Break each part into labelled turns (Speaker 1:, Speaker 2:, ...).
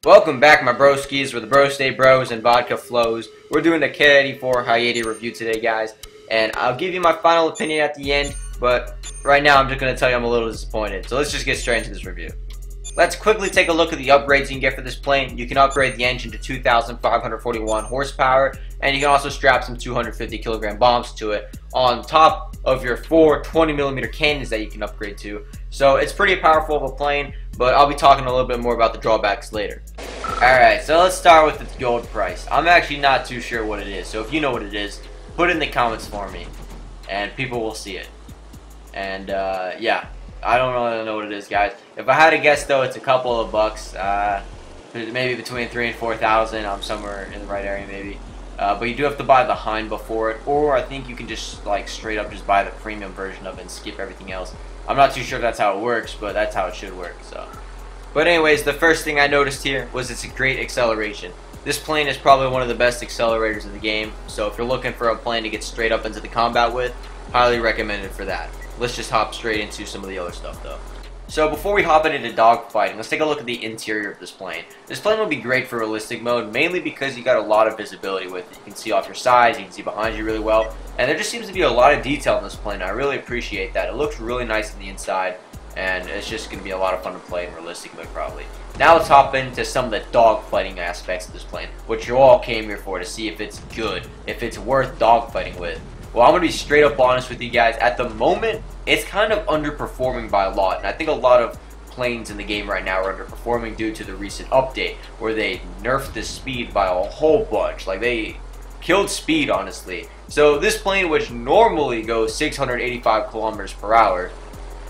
Speaker 1: Welcome back, my broskies, where the bros stay bros and vodka flows. We're doing the Ki-84 Hi-80 review today, guys, and I'll give you my final opinion at the end, but right now I'm just going to tell you I'm a little disappointed. So let's just get straight into this review. Let's quickly take a look at the upgrades you can get for this plane. You can upgrade the engine to 2,541 horsepower, and you can also strap some 250 kilogram bombs to it on top of your 4 20mm cannons that you can upgrade to. So it's pretty powerful of a plane, but I'll be talking a little bit more about the drawbacks later. Alright, so let's start with its gold price. I'm actually not too sure what it is, so if you know what it is, put it in the comments for me, and people will see it. And yeah, I don't really know what it is, guys. If I had to guess, though, it's a couple of bucks, maybe between 3,000 and 4,000. I'm somewhere in the right area, maybe. But you do have to buy the Hind before it, or I think you can just like straight up just buy the premium version of it and skip everything else. I'm not too sure if that's how it works, but that's how it should work. So, but anyways, the first thing I noticed here was it's a great acceleration. This plane is probably one of the best accelerators in the game, so if you're looking for a plane to get straight up into the combat with, highly recommend it for that. Let's just hop straight into some of the other stuff, though. So before we hop into dogfighting, let's take a look at the interior of this plane. This plane will be great for realistic mode, mainly because you got a lot of visibility with it. You can see off your sides, you can see behind you really well, and there just seems to be a lot of detail in this plane. I really appreciate that. It looks really nice on the inside, and it's just going to be a lot of fun to play in realistic mode, probably. Now let's hop into some of the dogfighting aspects of this plane, which you all came here for, to see if it's good, if it's worth dogfighting with. Well, I'm going to be straight up honest with you guys. At the moment, it's kind of underperforming by a lot, and I think a lot of planes in the game right now are underperforming due to the recent update where they nerfed the speed by a whole bunch. Like, they killed speed, honestly. So this plane, which normally goes 685 kilometers per hour,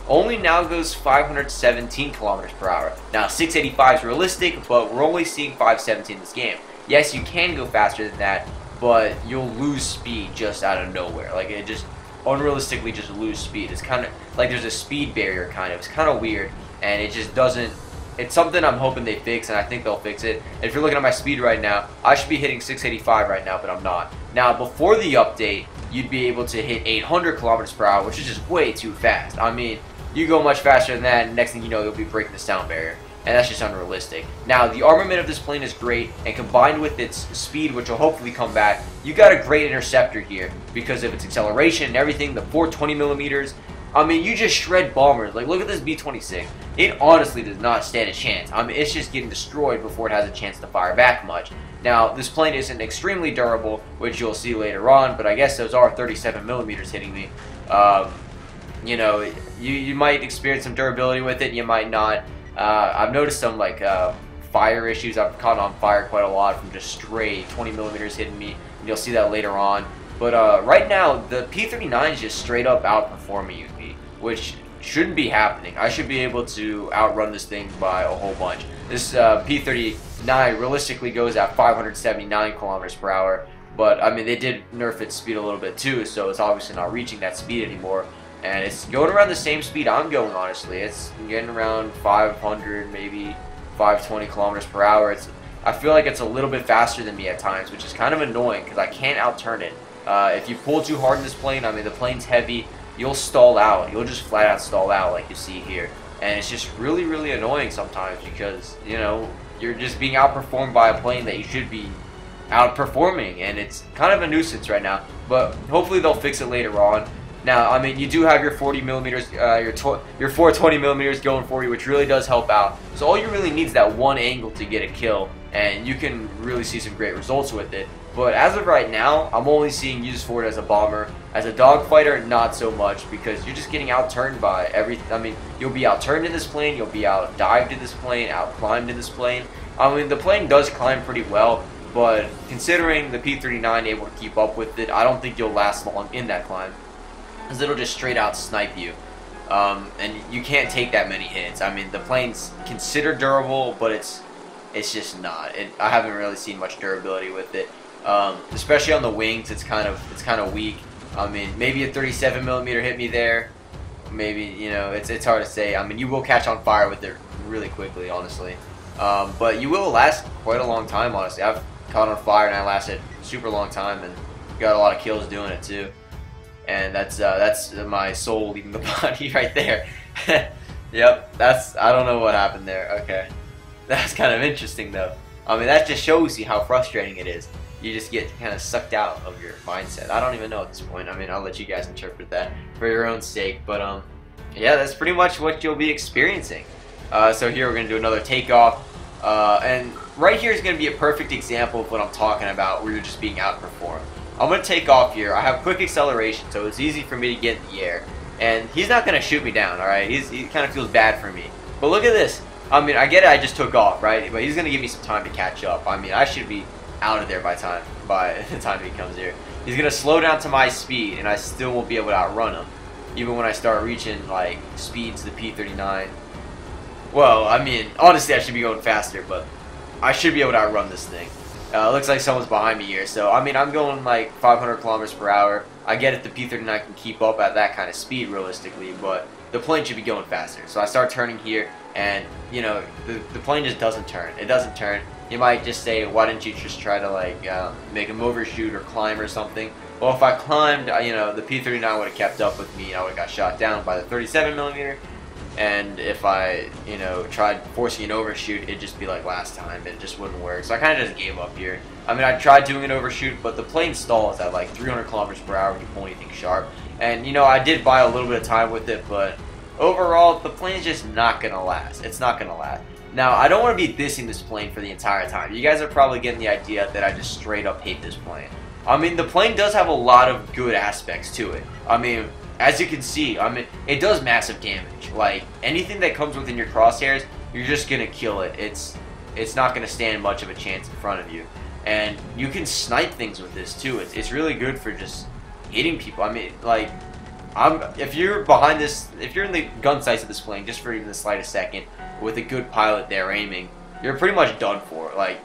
Speaker 1: only now goes 517 kilometers per hour. Now, 685 is realistic, but we're only seeing 517 in this game. Yes, you can go faster than that, but you'll lose speed just out of nowhere. Like, it just unrealistically just lose speed. It's kind of like there's a speed barrier, kind of. It's kind of weird, and it just doesn't. It's something I'm hoping they fix, and I think they'll fix it. And if you're looking at my speed right now, I should be hitting 685 right now, but I'm not. Now, before the update, you'd be able to hit 800 kilometers per hour, which is just way too fast. I mean, you go much faster than that, and next thing you know, you'll be breaking the sound barrier. And that's just unrealistic. Now, the armament of this plane is great, and combined with its speed, which will hopefully come back, you got a great interceptor here because of its acceleration and everything, the 420mm. I mean, you just shred bombers. Like, look at this B-26. It honestly does not stand a chance. I mean, it's just getting destroyed before it has a chance to fire back much. Now, this plane isn't extremely durable, which you'll see later on, but I guess those are 37mm hitting me. You know, you might experience some durability with it, you might not. I've noticed some like fire issues. I've caught on fire quite a lot from just stray 20mm hitting me, and you'll see that later on. But right now, the P-39 is just straight up outperforming UP, which shouldn't be happening. I should be able to outrun this thing by a whole bunch. This P-39 realistically goes at 579 kilometers per hour, but I mean, they did nerf its speed a little bit too, so it's obviously not reaching that speed anymore. And it's going around the same speed I'm going, honestly. It's getting around 500, maybe 520 kilometers per hour. I feel like it's a little bit faster than me at times, which is kind of annoying because I can't outturn it. If you pull too hard in this plane, I mean, the plane's heavy, you'll stall out. You'll just flat out stall out like you see here. And it's just really, really annoying sometimes because, you know, you're just being outperformed by a plane that you should be outperforming. And it's kind of a nuisance right now. But hopefully they'll fix it later on. Now, I mean, you do have your 40mm, your 420mm going for you, which really does help out. So all you really need is that one angle to get a kill, and you can really see some great results with it. But as of right now, I'm only seeing use for it as a bomber. As a dogfighter, not so much, because you're just getting outturned by everything. I mean, you'll be outturned in this plane, you'll be out-dived in this plane, out-climbed in this plane. I mean, the plane does climb pretty well, but considering the P-39 able to keep up with it, I don't think you'll last long in that climb, because it'll just straight out snipe you, and you can't take that many hits. I mean, the plane's considered durable, but it's just not. I haven't really seen much durability with it, especially on the wings. It's kind of weak. I mean, maybe a 37mm hit me there. Maybe, you know, it's hard to say. I mean, you will catch on fire with it really quickly, honestly, but you will last quite a long time. Honestly, I've caught on fire and I lasted a super long time and got a lot of kills doing it too. And that's my soul leaving the body right there. Yep, I don't know what happened there. Okay. That's kind of interesting though. I mean, that just shows you how frustrating it is. You just get kind of sucked out of your mindset. I don't even know at this point. I mean, I'll let you guys interpret that for your own sake. But yeah, that's pretty much what you'll be experiencing. So here we're gonna do another takeoff, and right here is gonna be a perfect example of what I'm talking about, where you're just being outperformed. I'm gonna take off here. I have quick acceleration, so it's easy for me to get in the air, and he's not gonna shoot me down. All right, he kind of feels bad for me. But look at this. I mean, I get it. I just took off, right? But he's gonna give me some time to catch up. I mean, I should be out of there by the time he comes here. He's gonna slow down to my speed, and I still won't be able to outrun him, even when I start reaching like speeds the P-39. Well, I mean, honestly, I should be going faster, but I should be able to outrun this thing. Looks like someone's behind me here, so I mean, I'm going like 500 kilometers per hour. I get it, the P-39 can keep up at that kind of speed realistically, but the plane should be going faster. So I start turning here, and you know, the plane just doesn't turn. It doesn't turn. You might just say, why didn't you just try to like make him overshoot or climb or something? Well, if I climbed, you know, the P-39 would have kept up with me, and I would have got shot down by the 37mm. And if I, you know, tried forcing an overshoot, it'd just be like last time. It just wouldn't work. So I kind of just gave up here. I mean, I tried doing an overshoot, but the plane stalls at like 300 kilometers per hour when you pull anything sharp. And, you know, I did buy a little bit of time with it, but overall, the plane's just not going to last. It's not going to last. Now, I don't want to be dissing this plane for the entire time. You guys are probably getting the idea that I just straight up hate this plane. I mean, the plane does have a lot of good aspects to it. I mean, as you can see, I mean, it does massive damage. Like, anything that comes within your crosshairs, you're just going to kill it. It's not going to stand much of a chance in front of you. And you can snipe things with this, too. It's really good for just hitting people. I mean, like, if you're behind this, if you're in the gun sights of this plane, just for even the slightest second, with a good pilot there aiming, you're pretty much done for. Like,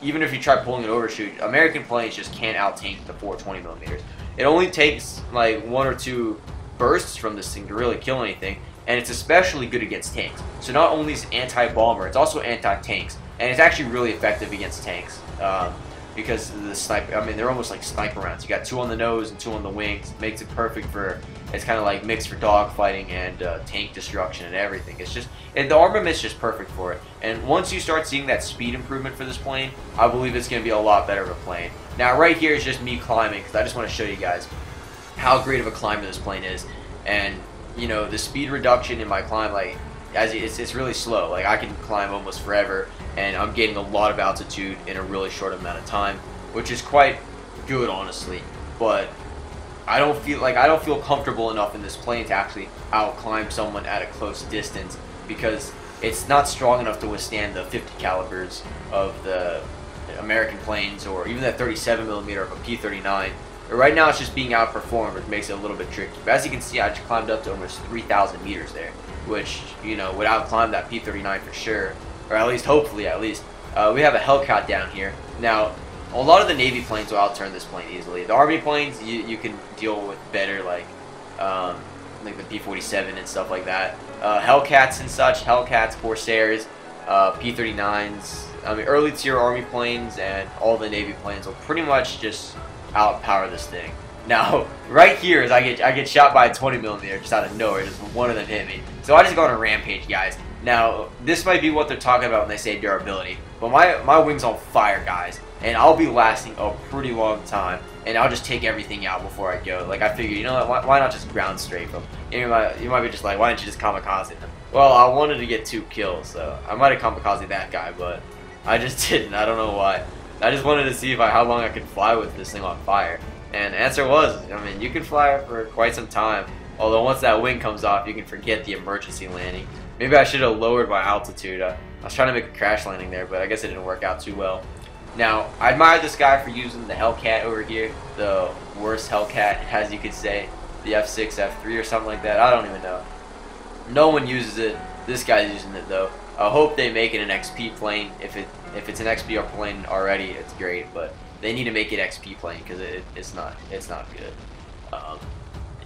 Speaker 1: even if you try pulling an overshoot, American planes just can't out-tank the 420mm. It only takes like 1 or 2 bursts from this thing to really kill anything, and it's especially good against tanks. So not only is it anti-bomber, it's also anti-tanks, and it's actually really effective against tanks because of the sniper. I mean, they're almost like sniper rounds. You got 2 on the nose and 2 on the wings. Makes it perfect for. It's kind of like mixed for dogfighting and tank destruction and everything. It's just, and the armament's just perfect for it. And once you start seeing that speed improvement for this plane, I believe it's going to be a lot better of a plane. Now, right here is just me climbing because I just want to show you guys how great of a climber this plane is. And you know, the speed reduction in my climb, like, it's really slow. Like, I can climb almost forever, and I'm getting a lot of altitude in a really short amount of time, which is quite good, honestly. But I don't feel comfortable enough in this plane to actually out-climb someone at a close distance because it's not strong enough to withstand the 50 calibers of the American planes or even that 37mm of a P-39. But right now it's just being outperformed, which makes it a little bit tricky. But as you can see, I just climbed up to almost 3,000 meters there, which, you know, would outclimb that P-39 for sure, or at least, hopefully, at least. We have a Hellcat down here. Now, a lot of the Navy planes will outturn this plane easily. The Army planes, you can deal with better, like the P-47 and stuff like that. Hellcats and such, Hellcats, Corsairs, P-39s. I mean, early tier Army planes and all the Navy planes will pretty much just outpower this thing. Now, right here is I get shot by a 20mm just out of nowhere. Just one of them hit me. So I just go on a rampage, guys. Now, this might be what they're talking about when they say durability, but my wing's on fire, guys, and I'll be lasting a pretty long time, and I'll just take everything out before I go. Like, I figured, you know what, why not just ground strafe them? You might be just like, why didn't you just kamikaze them? Well, I wanted to get 2 kills, so I might have kamikaze that guy, but I just didn't. I don't know why. I just wanted to see how long I could fly with this thing on fire. And the answer was, I mean, you can fly for quite some time. Although once that wing comes off, you can forget the emergency landing. Maybe I should have lowered my altitude. I was trying to make a crash landing there, but I guess it didn't work out too well. Now, I admire this guy for using the Hellcat over here. The worst Hellcat, as you could say. The F6, F3 or something like that. I don't even know. No one uses it. This guy's using it, though. I hope they make it an XP plane. If it's an XP plane already, it's great, but they need to make it XP plane because it's not good.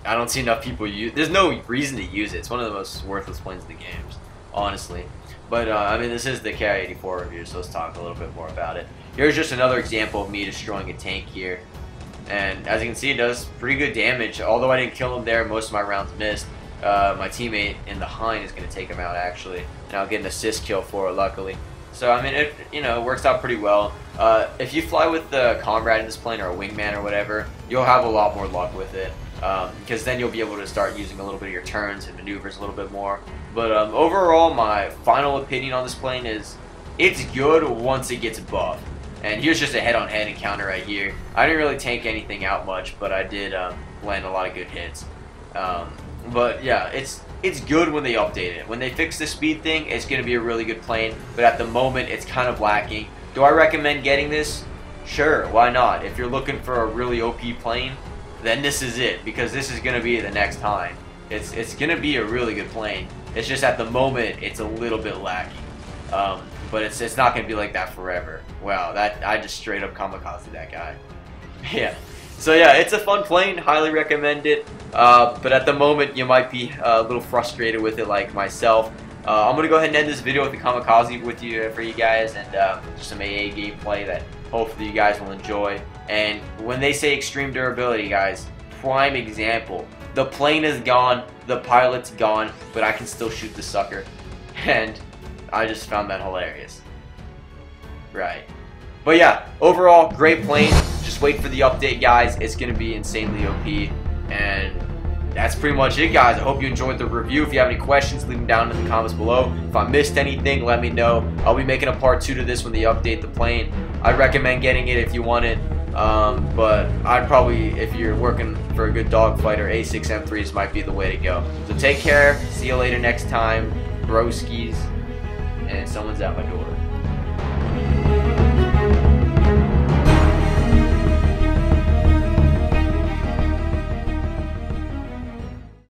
Speaker 1: I don't see enough people use. There's no reason to use it. It's one of the most worthless planes in the games, honestly. But I mean, this is the Ki-84 review, so let's talk a little bit more about it. Here's just another example of me destroying a tank here, and as you can see, it does pretty good damage. Although I didn't kill him there, most of my rounds missed. My teammate in the hind is going to take him out, actually, and I'll get an assist kill for it, luckily. So I mean, it it works out pretty well. If you fly with the comrade in this plane or a wingman or whatever, you'll have a lot more luck with it, because then you'll be able to start using a little bit of your turns and maneuvers a little bit more. But overall, my final opinion on this plane is it's good once it gets buffed. And here's just a head-on-head encounter right here. I didn't really tank anything out much, but I did land a lot of good hits. But yeah, it's good when they update it. When they fix the speed thing, it's going to be a really good plane. But at the moment, it's kind of lacking. Do I recommend getting this? Sure, why not? If you're looking for a really OP plane, then this is it. Because this is going to be the next time. It's going to be a really good plane. It's just at the moment, it's a little bit lacking. But it's not going to be like that forever. Wow, I just straight up kamikaze that guy. Yeah. So yeah, it's a fun plane. Highly recommend it. But at the moment, you might be a little frustrated with it, like myself. I'm gonna go ahead and end this video with the kamikaze for you guys, and just some AA gameplay that hopefully you guys will enjoy. And when they say extreme durability, guys, prime example. The plane is gone, the pilot's gone, but I can still shoot the sucker. And I just found that hilarious. Right. But yeah, overall, great plane. Just wait for the update, guys. It's going to be insanely OP. And that's pretty much it, guys. I hope you enjoyed the review. If you have any questions, leave them down in the comments below. If I missed anything, let me know. I'll be making a part 2 to this when they update the plane. I'd recommend getting it if you want it. But I'd probably, if you're working for a good dogfighter, A6M3s might be the way to go. So take care. See you later next time. Broskies. And someone's at my door.